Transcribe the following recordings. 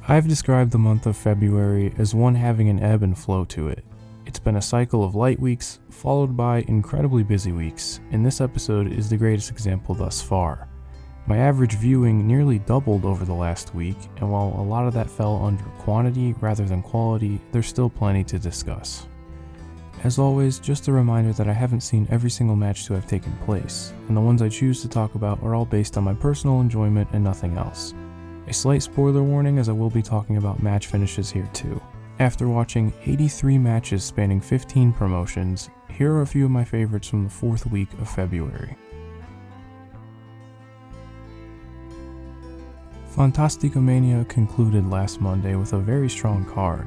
I've described the month of February as one having an ebb and flow to it. It's been a cycle of light weeks, followed by incredibly busy weeks, and this episode is the greatest example thus far. My average viewing nearly doubled over the last week, and while a lot of that fell under quantity rather than quality, there's still plenty to discuss. As always, just a reminder that I haven't seen every single match to have taken place, and the ones I choose to talk about are all based on my personal enjoyment and nothing else. A slight spoiler warning, as I will be talking about match finishes here too. After watching 83 matches spanning 15 promotions, here are a few of my favorites from the 4th week of February. Fantasticomania concluded last Monday with a very strong card.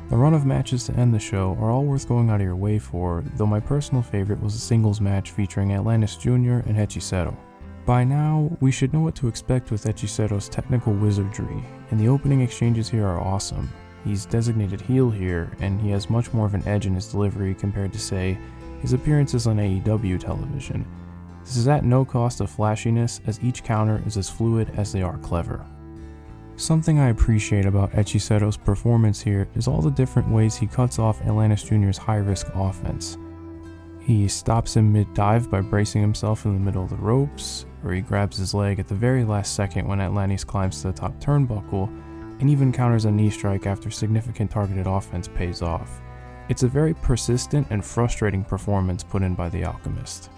The run of matches to end the show are all worth going out of your way for, though my personal favorite was a singles match featuring Atlantis Jr. and Hechicero. By now, we should know what to expect with Hechicero's technical wizardry, and the opening exchanges here are awesome. He's designated heel here, and he has much more of an edge in his delivery compared to, say, his appearances on AEW television. This is at no cost of flashiness, as each counter is as fluid as they are clever. Something I appreciate about Hechicero's performance here is all the different ways he cuts off Atlantis Jr.'s high-risk offense. He stops him mid-dive by bracing himself in the middle of the ropes, or he grabs his leg at the very last second when Atlantis climbs to the top turnbuckle, and even counters a knee strike after significant targeted offense pays off. It's a very persistent and frustrating performance put in by the Alchemist.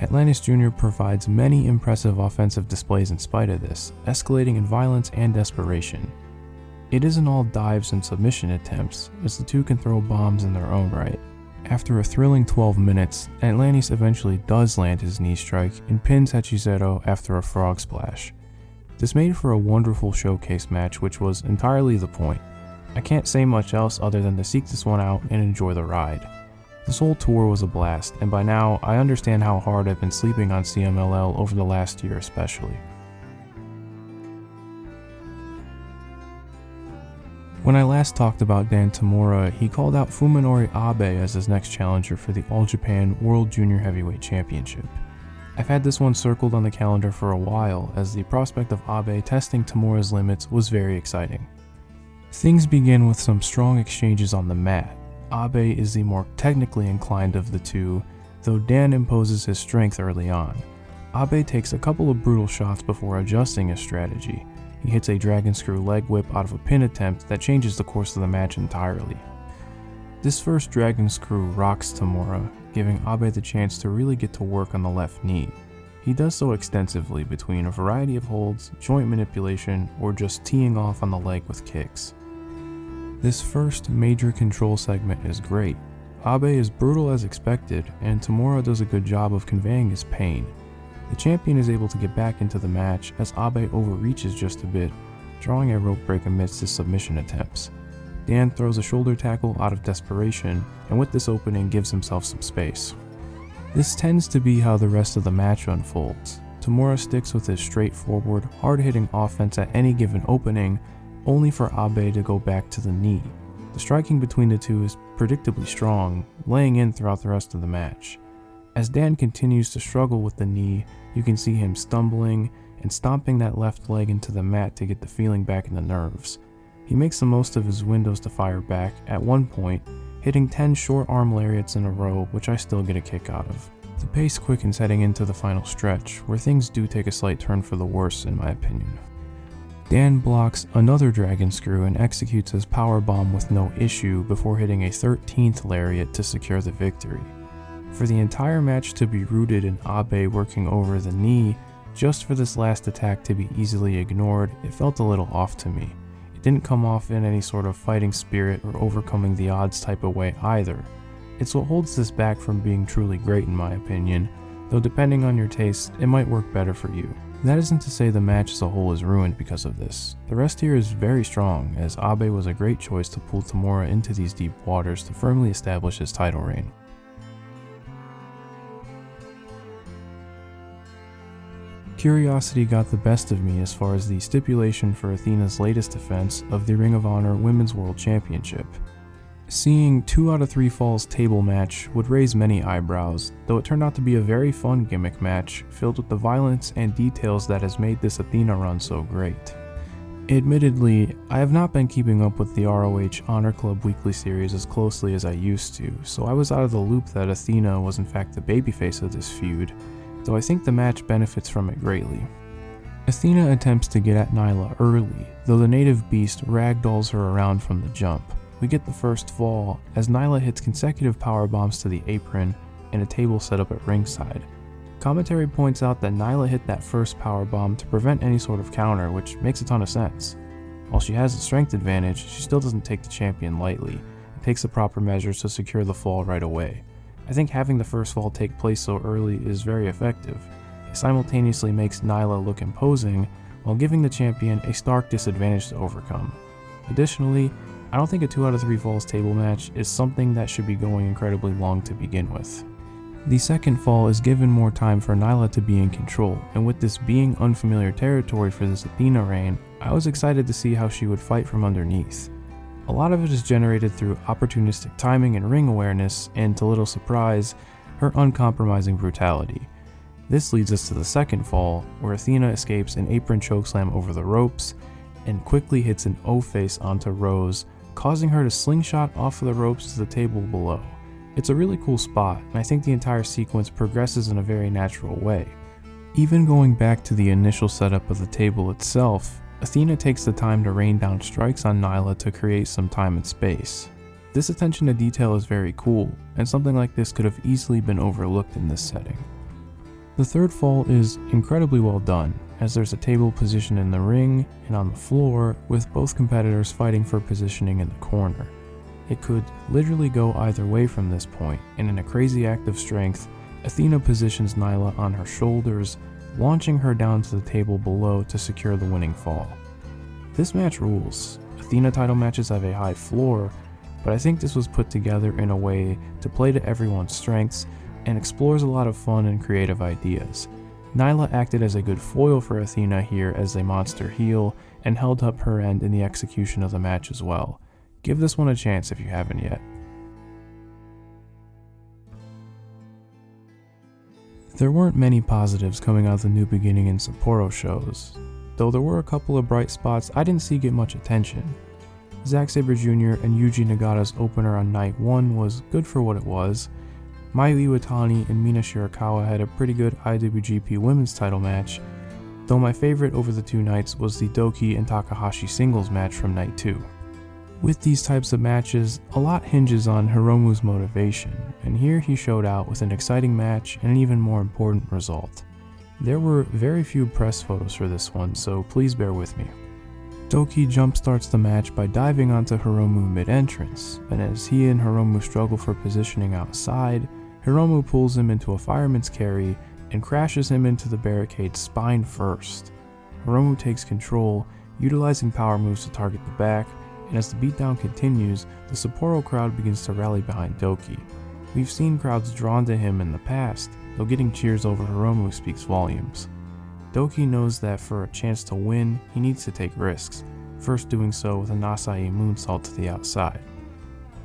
Atlantis Jr. provides many impressive offensive displays in spite of this, escalating in violence and desperation. It isn't all dives and submission attempts, as the two can throw bombs in their own right. After a thrilling 12 minutes, Atlantis eventually does land his knee strike and pins Hechicero after a frog splash. This made for a wonderful showcase match, which was entirely the point. I can't say much else other than to seek this one out and enjoy the ride. This whole tour was a blast, and by now, I understand how hard I've been sleeping on CMLL over the last year especially. When I last talked about Dan Tamura, he called out Fuminori Abe as his next challenger for the All Japan World Junior Heavyweight Championship. I've had this one circled on the calendar for a while, as the prospect of Abe testing Tamura's limits was very exciting. Things begin with some strong exchanges on the mat. Abe is the more technically inclined of the two, though Dan imposes his strength early on. Abe takes a couple of brutal shots before adjusting his strategy. He hits a dragon screw leg whip out of a pin attempt that changes the course of the match entirely. This first dragon screw rocks Tamura, giving Abe the chance to really get to work on the left knee. He does so extensively between a variety of holds, joint manipulation, or just teeing off on the leg with kicks. This first major control segment is great. Abe is brutal as expected, and Tamura does a good job of conveying his pain. The champion is able to get back into the match as Abe overreaches just a bit, drawing a rope break amidst his submission attempts. Dan throws a shoulder tackle out of desperation, and with this opening gives himself some space. This tends to be how the rest of the match unfolds. Tamura sticks with his straightforward, hard-hitting offense at any given opening, only for Abe to go back to the knee. The striking between the two is predictably strong, laying in throughout the rest of the match. As Dan continues to struggle with the knee, you can see him stumbling and stomping that left leg into the mat to get the feeling back in the nerves. He makes the most of his windows to fire back, at one point, hitting 10 short arm lariats in a row, which I still get a kick out of. The pace quickens heading into the final stretch, where things do take a slight turn for the worse in my opinion. Dan blocks another dragon screw and executes his powerbomb with no issue before hitting a 13th lariat to secure the victory. For the entire match to be rooted in Abe working over the knee, just for this last attack to be easily ignored, it felt a little off to me. It didn't come off in any sort of fighting spirit or overcoming the odds type of way either. It's what holds this back from being truly great in my opinion, though depending on your taste, it might work better for you. That isn't to say the match as a whole is ruined because of this. The rest here is very strong, as Abe was a great choice to pull Tamura into these deep waters to firmly establish his title reign. Curiosity got the best of me as far as the stipulation for Athena's latest defense of the Ring of Honor Women's World Championship. Seeing 2 out of 3 falls table match would raise many eyebrows, though it turned out to be a very fun gimmick match, filled with the violence and details that has made this Athena run so great. Admittedly, I have not been keeping up with the ROH Honor Club weekly series as closely as I used to, so I was out of the loop that Athena was in fact the babyface of this feud, though I think the match benefits from it greatly. Athena attempts to get at Nyla early, though the native beast ragdolls her around from the jump. We get the first fall, as Nyla hits consecutive power bombs to the apron and a table set up at ringside. Commentary points out that Nyla hit that first power bomb to prevent any sort of counter, which makes a ton of sense. While she has a strength advantage, she still doesn't take the champion lightly, and takes the proper measures to secure the fall right away. I think having the first fall take place so early is very effective. It simultaneously makes Nyla look imposing, while giving the champion a stark disadvantage to overcome. Additionally, I don't think a 2 out of 3 falls table match is something that should be going incredibly long to begin with. The second fall is given more time for Nyla to be in control, and with this being unfamiliar territory for this Athena reign, I was excited to see how she would fight from underneath. A lot of it is generated through opportunistic timing and ring awareness, and to little surprise, her uncompromising brutality. This leads us to the second fall, where Athena escapes an apron chokeslam over the ropes, and quickly hits an O-face onto Rose, causing her to slingshot off of the ropes to the table below. It's a really cool spot, and I think the entire sequence progresses in a very natural way. Even going back to the initial setup of the table itself, Athena takes the time to rain down strikes on Nyla to create some time and space. This attention to detail is very cool, and something like this could have easily been overlooked in this setting. The third fall is incredibly well done, as there's a table positioned in the ring and on the floor, with both competitors fighting for positioning in the corner. It could literally go either way from this point, and in a crazy act of strength, Athena positions Nyla on her shoulders, launching her down to the table below to secure the winning fall. This match rules. Athena title matches have a high floor, but I think this was put together in a way to play to everyone's strengths and explores a lot of fun and creative ideas. Nyla acted as a good foil for Athena here as a monster heel, and held up her end in the execution of the match as well. Give this one a chance if you haven't yet. There weren't many positives coming out of the New Beginning and Sapporo shows, though there were a couple of bright spots I didn't see get much attention. Zack Sabre Jr. and Yuji Nagata's opener on night 1 was good for what it was. Mayu Iwatani and Mina Shirakawa had a pretty good IWGP Women's title match, though my favorite over the 2 nights was the DOUKI and Takahashi singles match from night 2. With these types of matches, a lot hinges on Hiromu's motivation, and here he showed out with an exciting match and an even more important result. There were very few press photos for this one, so please bear with me. DOUKI jumpstarts the match by diving onto Hiromu mid-entrance, and as he and Hiromu struggle for positioning outside, Hiromu pulls him into a fireman's carry and crashes him into the barricade spine first. Hiromu takes control, utilizing power moves to target the back, and as the beatdown continues, the Sapporo crowd begins to rally behind DOUKI. We've seen crowds drawn to him in the past, though getting cheers over Hiromu speaks volumes. DOUKI knows that for a chance to win, he needs to take risks, first doing so with a Nasai moonsault to the outside.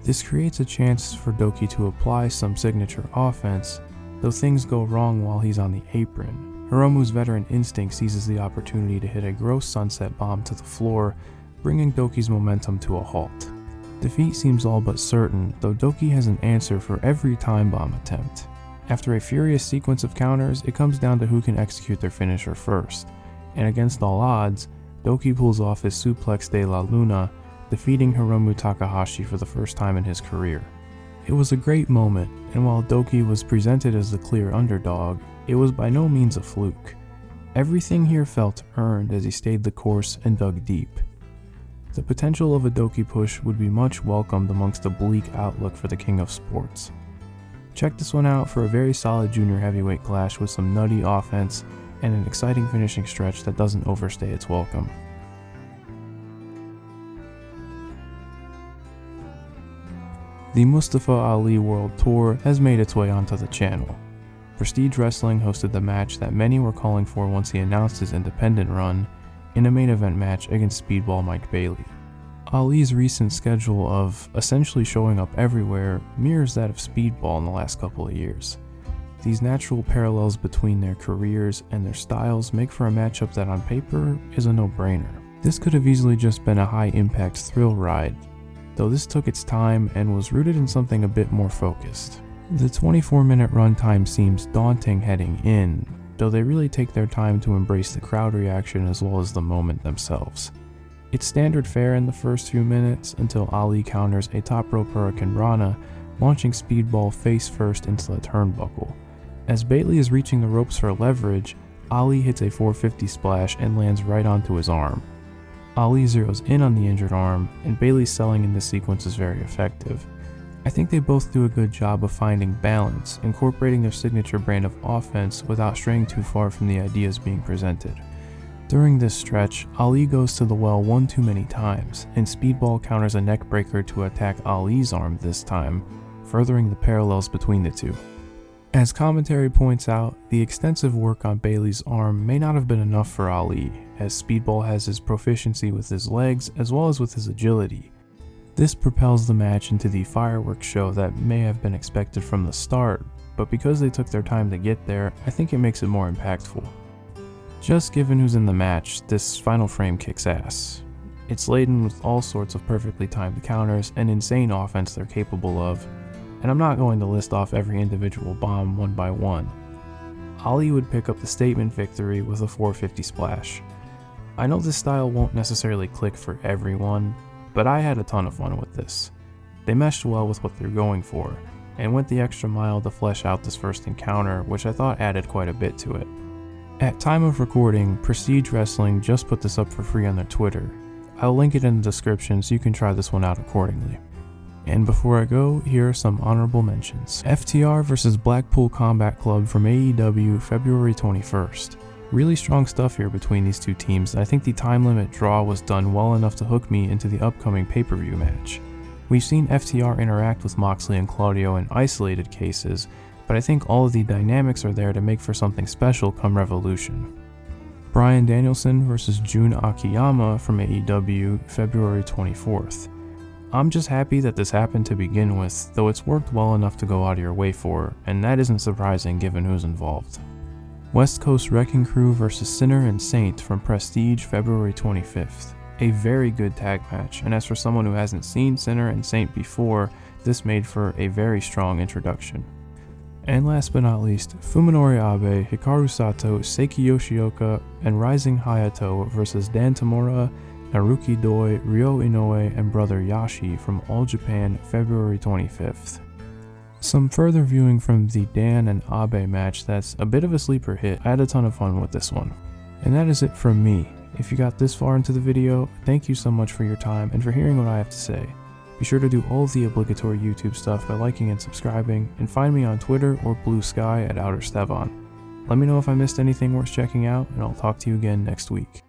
This creates a chance for DOUKI to apply some signature offense, though things go wrong while he's on the apron. Hiromu's veteran instinct seizes the opportunity to hit a gross sunset bomb to the floor, bringing DOUKI's momentum to a halt. Defeat seems all but certain, though DOUKI has an answer for every time bomb attempt. After a furious sequence of counters, it comes down to who can execute their finisher first, and against all odds, DOUKI pulls off his suplex de la Luna, defeating Hiromu Takahashi for the first time in his career. It was a great moment, and while DOUKI was presented as the clear underdog, it was by no means a fluke. Everything here felt earned as he stayed the course and dug deep. The potential of a DOUKI push would be much welcomed amongst the bleak outlook for the King of Sports. Check this one out for a very solid junior heavyweight clash with some nutty offense and an exciting finishing stretch that doesn't overstay its welcome. The Mustafa Ali World Tour has made its way onto the channel. Prestige Wrestling hosted the match that many were calling for once he announced his independent run, in a main event match against Speedball Mike Bailey. Ali's recent schedule of essentially showing up everywhere mirrors that of Speedball in the last couple of years. These natural parallels between their careers and their styles make for a matchup that on paper is a no-brainer. This could have easily just been a high-impact thrill ride, though this took its time and was rooted in something a bit more focused. The 24-minute runtime seems daunting heading in, though they really take their time to embrace the crowd reaction as well as the moment themselves. It's standard fare in the first few minutes until Ali counters a top rope hurricane rana, launching Speedball face first into the turnbuckle. As Bailey is reaching the ropes for leverage, Ali hits a 450 splash and lands right onto his arm. Ali zeroes in on the injured arm, and Bailey's selling in this sequence is very effective. I think they both do a good job of finding balance, incorporating their signature brand of offense without straying too far from the ideas being presented. During this stretch, Ali goes to the well one too many times, and Speedball counters a neckbreaker to attack Ali's arm this time, furthering the parallels between the two. As commentary points out, the extensive work on Bailey's arm may not have been enough for Ali, as Speedball has his proficiency with his legs as well as with his agility. This propels the match into the fireworks show that may have been expected from the start, but because they took their time to get there, I think it makes it more impactful. Just given who's in the match, this final frame kicks ass. It's laden with all sorts of perfectly timed counters and insane offense they're capable of, and I'm not going to list off every individual bomb one by one. Ali would pick up the statement victory with a 450 splash. I know this style won't necessarily click for everyone, but I had a ton of fun with this. They meshed well with what they're going for, and went the extra mile to flesh out this first encounter, which I thought added quite a bit to it. At time of recording, Prestige Wrestling just put this up for free on their Twitter. I'll link it in the description so you can try this one out accordingly. And before I go, here are some honorable mentions. FTR vs Blackpool Combat Club from AEW, February 21st. Really strong stuff here between these two teams. I think the time limit draw was done well enough to hook me into the upcoming pay-per-view match. We've seen FTR interact with Moxley and Claudio in isolated cases, but I think all of the dynamics are there to make for something special come Revolution. Bryan Danielson vs Jun Akiyama from AEW, February 24th. I'm just happy that this happened to begin with, though it's worked well enough to go out of your way for, and that isn't surprising given who's involved. West Coast Wrecking Crew vs Sinner and Saint from Prestige, February 25th. A very good tag match, and as for someone who hasn't seen Sinner and Saint before, this made for a very strong introduction. And last but not least, Fuminori Abe, Hikaru Sato, Seiki Yoshioka, and Rising Hayato vs Dan Tamura, Naruki Doi, Ryo Inoue, and brother Yashi from All Japan, February 25th. Some further viewing from the Dan and Abe match that's a bit of a sleeper hit. I had a ton of fun with this one. And that is it from me. If you got this far into the video, thank you so much for your time and for hearing what I have to say. Be sure to do all of the obligatory YouTube stuff by liking and subscribing, and find me on Twitter or Blue Sky at Outer Stevon. Let me know if I missed anything worth checking out, and I'll talk to you again next week.